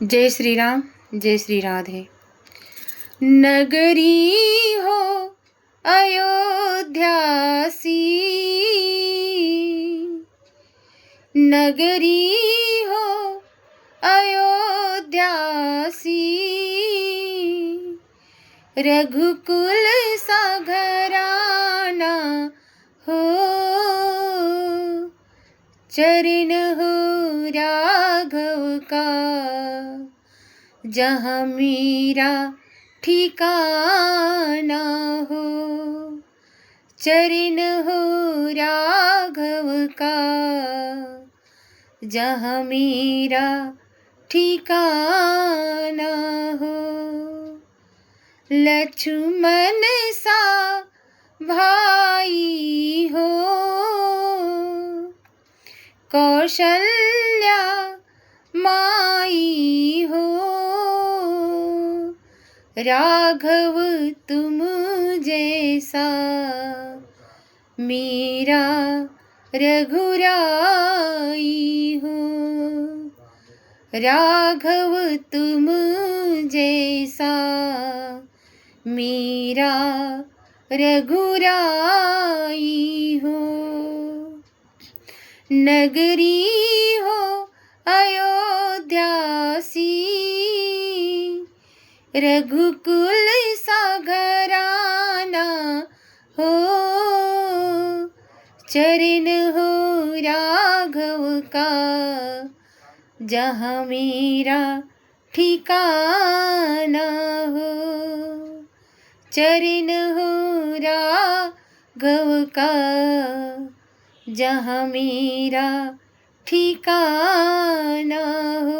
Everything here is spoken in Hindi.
जय श्री राम, जय श्री राधे। नगरी हो अयोध्यासी, नगरी हो अयोध्यासी, रघुकुल सा घराना हो, चरण हो राघव का, जहाँ मेरा ठिकाना हो। चरण हो राघव का, जहाँ मेरा ठिकाना हो। लक्ष्मण सा भाई हो, कौशल्या माई हो, राघव तुम जैसा मेरा रघुराई हो। राघव तुम जैसा मेरा रघुराई हो। नगरी हो अयोध्यासी, रघुकुल सा घराना हो, चरण हो राघव का, जहाँ मेरा ठिकाना हो। चरण हो राघव का, जहाँ मेरा ठिकाना हो।